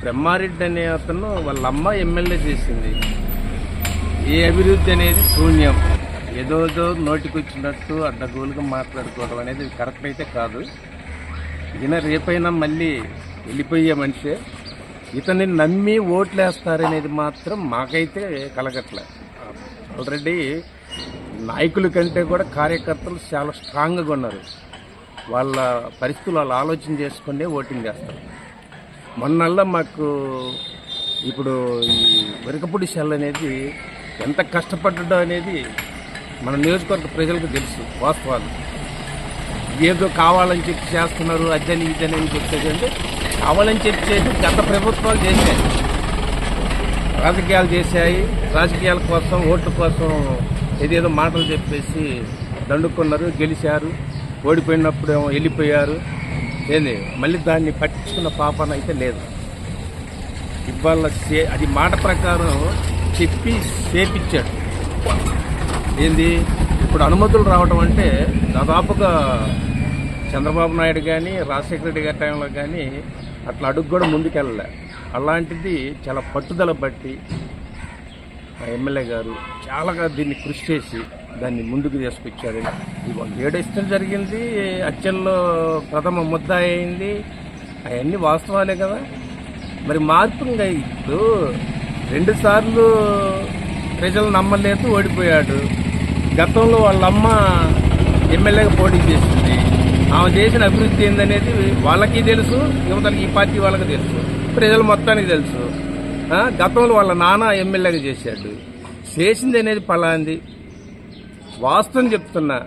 బ్రహ్మారెడ్డి అనే అతను వాళ్ళ అమ్మ ఎమ్మెల్యే చేసింది. ఈ అభివృద్ధి అనేది శూన్యం. ఏదో నోటికొచ్చినట్టు అడ్డగోలుగా మాట్లాడుకోవడం అనేది కరెక్ట్ అయితే కాదు. ఈయన రేపైనా మళ్ళీ వెళ్ళిపోయే మనిషే. ఇతన్ని నమ్మి ఓట్లేస్తారనేది మాత్రం మాకైతే కలగట్లే. ఆల్రెడీ నాయకుల కంటే కూడా కార్యకర్తలు చాలా స్ట్రాంగ్గా ఉన్నారు. వాళ్ళ పరిస్థితులు వాళ్ళు ఆలోచన చేసుకునే ఓటింగ్ చేస్తారు. మొన్నల్లా మాకు ఇప్పుడు ఈ వెరకపూడి సెల్ అనేది ఎంత కష్టపడ్డా అనేది మన నియోజకవర్గ ప్రజలకు తెలుసు. వాస్తవాలు ఏదో కావాలని చెప్పి చేస్తున్నారు, అదని ఇదని అని చెప్పేది అంటే కావాలని చెప్పి చేసి గత ప్రభుత్వాలు చేశాయి, రాజకీయాలు చేశాయి. రాజకీయాల కోసం ఓట్ల కోసం ఏదేదో మాటలు చెప్పేసి దండుకున్నారు, గెలిచారు. ఓడిపోయినప్పుడు ఏమో వెళ్ళిపోయారు. ఏంది మళ్ళీ దాన్ని పట్టించుకున్న పాపన అయితే లేదు. ఇవాళ అది మాట ప్రకారం చెప్పి చేపించాడు. ఏంది ఇప్పుడు అనుమతులు రావడం అంటే దాదాపుగా చంద్రబాబు నాయుడు కానీ రాజశేఖర రెడ్డి గారి టైంలో కానీ అట్లా అడుగు కూడా ముందుకెళ్ళలే. అలాంటిది చాలా పట్టుదల బట్టి మా ఎమ్మెల్యే గారు చాలా దీన్ని కృషి చేసి దాన్ని ముందుకు తీసుకొచ్చారు. ఇవాళ 7 ఇష్టం జరిగింది, అచ్చల్లో ప్రథమ ముద్ద అయింది, అవన్నీ వాస్తవాలే కదా. మరి మార్పుగా ఇప్పుడు 2 సార్లు ప్రజలు నమ్మలేదు, ఓడిపోయాడు. గతంలో వాళ్ళమ్మ ఎమ్మెల్యేగా పోటీ చేసింది. ఆమె చేసిన అభివృద్ధి ఏందనేది వాళ్ళకి తెలుసు, యువతలకి ఈ పార్టీ వాళ్ళకి తెలుసు, ప్రజలు మొత్తానికి తెలుసు. గతంలో వాళ్ళ నాన్న ఎమ్మెల్యేగా చేశాడు, చేసింది అనేది పలాంది. వాస్తవం చెప్తున్నా,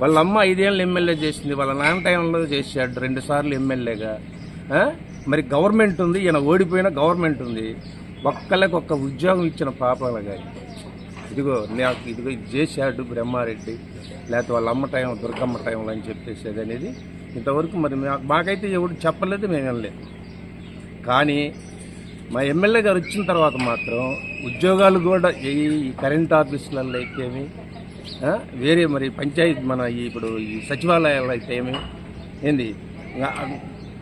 వాళ్ళ అమ్మ 5 ఏళ్ళు ఎమ్మెల్యే చేసింది, వాళ్ళ నాన్న టైంలో చేశాడు 2 సార్లు ఎమ్మెల్యేగా. మరి గవర్నమెంట్ ఉంది, ఈయన ఓడిపోయిన గవర్నమెంట్ ఉంది. ఒక్క ఉద్యోగం ఇచ్చిన పాపాలుగా ఇదిగో ఇది చేశాడు బ్రహ్మారెడ్డి, లేకపోతే వాళ్ళ అమ్మ టైం దుర్గమ్మ టైంలో అని చెప్పేసేది అనేది ఇంతవరకు మరి మాకైతే ఎవరు చెప్పలేదు, మేము వినలేదు. కానీ మా ఎమ్మెల్యే గారు వచ్చిన తర్వాత మాత్రం ఉద్యోగాలు కూడా ఈ కరెంట్ ఆఫీసులలో అయితేమి, వేరే మరి పంచాయతీ మన ఇప్పుడు ఈ సచివాలయాలు అయితే ఏమి ఏంది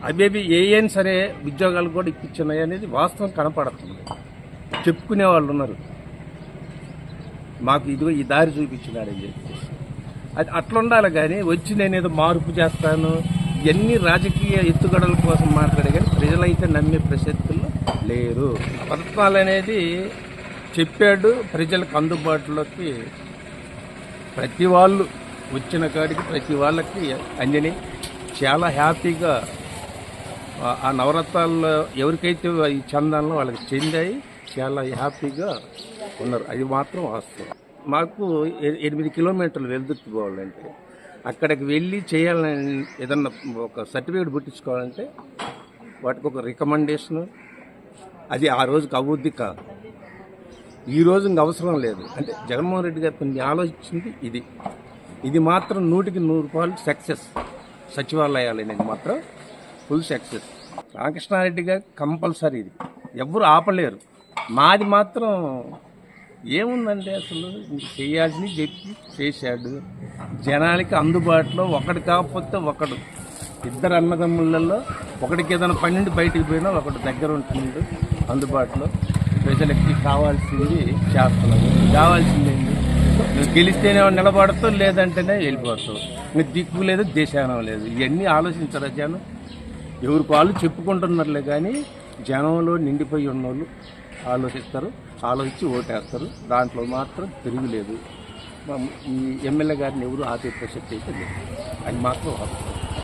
అవేవి ఏం సరే ఉద్యోగాలు కూడా ఇప్పించున్నాయి అనేది వాస్తవం కనపడుతుంది. చెప్పుకునే వాళ్ళు ఉన్నారు, మాకు ఇదిగో ఈ దారి చూపించినాడని చెప్పేసి. అది అట్లా ఉండాలి. కానీ వచ్చి నేనేదో మార్పు చేస్తాను ఇవన్నీ రాజకీయ ఎత్తుగడల కోసం మాట్లాడే, కానీ ప్రజలైతే నమ్మే ప్రసక్తుల్లో లేరు. పథకాలు అనేది చెప్పాడు, ప్రజలకు అందుబాటులోకి ప్రతి వాళ్ళు వచ్చిన కాడికి ప్రతి వాళ్ళకి అంజని చాలా హ్యాపీగా ఆ నవరత్నాల్లో ఎవరికైతే ఈ చందాలను వాళ్ళకి చెందాయి, చాలా హ్యాపీగా ఉన్నారు. అది మాత్రం వాస్తవం. మాకు 8 కిలోమీటర్లు వెలుదుర్తి పోవాలంటే, అక్కడికి వెళ్ళి చేయాలని ఏదన్నా ఒక సర్టిఫికేట్ పుట్టించుకోవాలంటే వాటికి ఒక రికమెండేషను, అది ఆ రోజుకి అభివృద్ధి కాదు. ఈ రోజు ఇంక అవసరం లేదు. అంటే జగన్మోహన్ రెడ్డి గారు కొన్ని ఆలోచించింది ఇది మాత్రం 100% సక్సెస్. సచివాలయాలు అనేది మాత్రం ఫుల్ సక్సెస్. రామకృష్ణారెడ్డి గారు కంపల్సరీ, ఇది ఎవరు ఆపలేరు. మాది మాత్రం ఏముందంటే అసలు చేయాల్సింది చెప్పి చేశాడు. జనాలకి అందుబాటులో ఒకటి కాకపోతే ఒకడు, 2 అన్నదమ్ములలో ఒకటికి ఏదైనా పన్నెండు బయటికి పోయినా ఒకటి దగ్గర ఉంటున్నాడు అందుబాటులో. ప్రజలకి కావాల్సింది చేస్తున్నాడు. కావాల్సిందేంటి, నువ్వు గెలిస్తేనే నిలబడతావు, లేదంటేనే వెళ్ళిపోతావు. నువ్వు దిక్కు లేదు, దేశానం లేదు. ఇవన్నీ ఆలోచించరా జనం? ఎవరికి వాళ్ళు చెప్పుకుంటున్నారులే, కానీ జనంలో నిండిపోయి ఉన్నోళ్ళు ఆలోచిస్తారు, ఆలోచించి ఓటేస్తారు. దాంట్లో మాత్రం తిరుగులేదు. ఈ ఎమ్మెల్యే గారిని ఎవరు ఆపే ప్రసక్తి అయితే లేదు. అది మాత్రం